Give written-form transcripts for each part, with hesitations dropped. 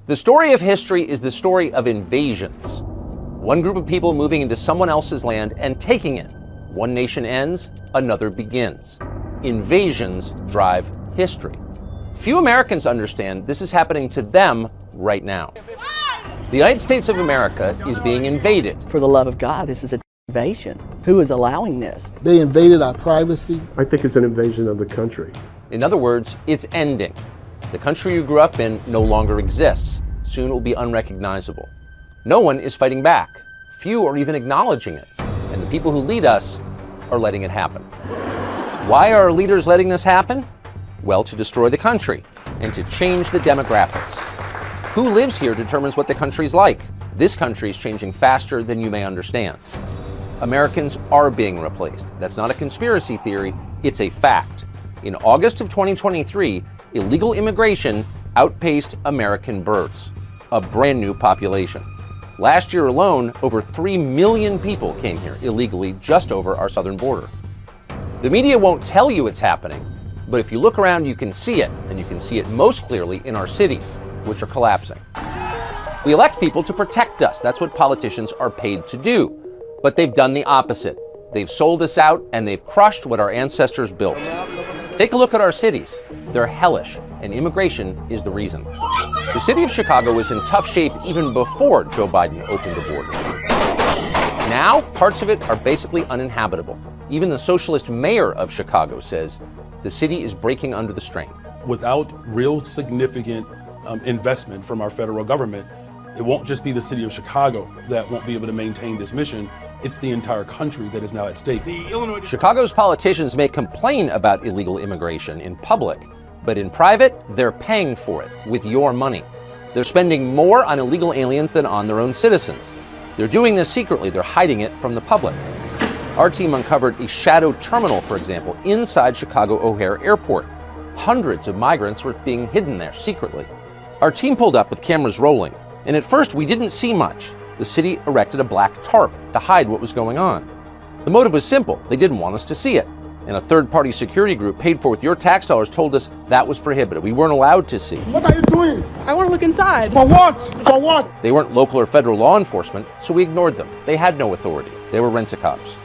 The story of history is the story of invasions. One group of people moving into someone else's land and taking it. One nation ends, another begins. Invasions drive history. Few Americans understand this is happening to them right now. The United States of America is being invaded. For the love of God, this is an invasion. Who is allowing this? They invaded our privacy. I think it's an invasion of the country. In other words, it's ending. The country you grew up in no longer exists. Soon it will be unrecognizable. No one is fighting back. Few are even acknowledging it. And the people who lead us are letting it happen. Why are our leaders letting this happen? Well, to destroy the country and to change the demographics. Who lives here determines what the country's like. This country is changing faster than you may understand. Americans are being replaced. That's not a conspiracy theory, it's a fact. In August of 2023, illegal immigration outpaced American births, a brand new population. Last year alone, over 3 million people came here illegally just over our southern border. The media won't tell you it's happening, but if you look around, you can see it, and you can see it most clearly in our cities, which are collapsing. We elect people to protect us. That's what politicians are paid to do. But they've done the opposite. They've sold us out, and they've crushed what our ancestors built. Take a look at our cities. They're hellish, and immigration is the reason. The city of Chicago was in tough shape even before Joe Biden opened the borders. Now, parts of it are basically uninhabitable. Even the socialist mayor of Chicago says the city is breaking under the strain. Without real significant investment from our federal government, it won't just be the city of Chicago that won't be able to maintain this mission. It's the entire country that is now at stake. Chicago's politicians may complain about illegal immigration in public, but in private, they're paying for it with your money. They're spending more on illegal aliens than on their own citizens. They're doing this secretly. They're hiding it from the public. Our team uncovered a shadow terminal, for example, inside Chicago O'Hare Airport. Hundreds of migrants were being hidden there secretly. Our team pulled up with cameras rolling, and at first we didn't see much. The city erected a black tarp to hide what was going on. The motive was simple. They didn't want us to see it. And a third-party security group paid for with your tax dollars told us that was prohibited. We weren't allowed to see. What are you doing? I want to look inside. For what? For what? They weren't local or federal law enforcement, so we ignored them. They had no authority. They were rent-a-cops.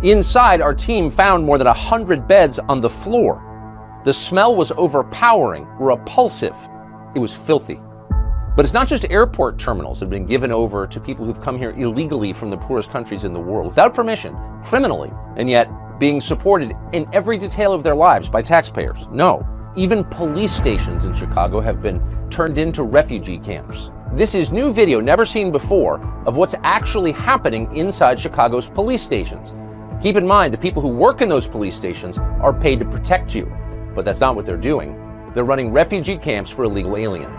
Inside, our team found more than 100 beds on the floor. The smell was overpowering, repulsive. It was filthy. But it's not just airport terminals that have been given over to people who've come here illegally from the poorest countries in the world, without permission, criminally, and yet being supported in every detail of their lives by taxpayers. No, even police stations in Chicago have been turned into refugee camps. This is new video never seen before of what's actually happening inside Chicago's police stations. Keep in mind, the people who work in those police stations are paid to protect you, but that's not what they're doing. They're running refugee camps for illegal aliens.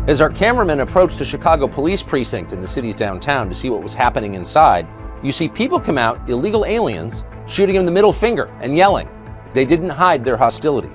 As our cameraman approached the Chicago police precinct in the city's downtown to see what was happening inside, you see people come out, illegal aliens, shooting him the middle finger and yelling. They didn't hide their hostility.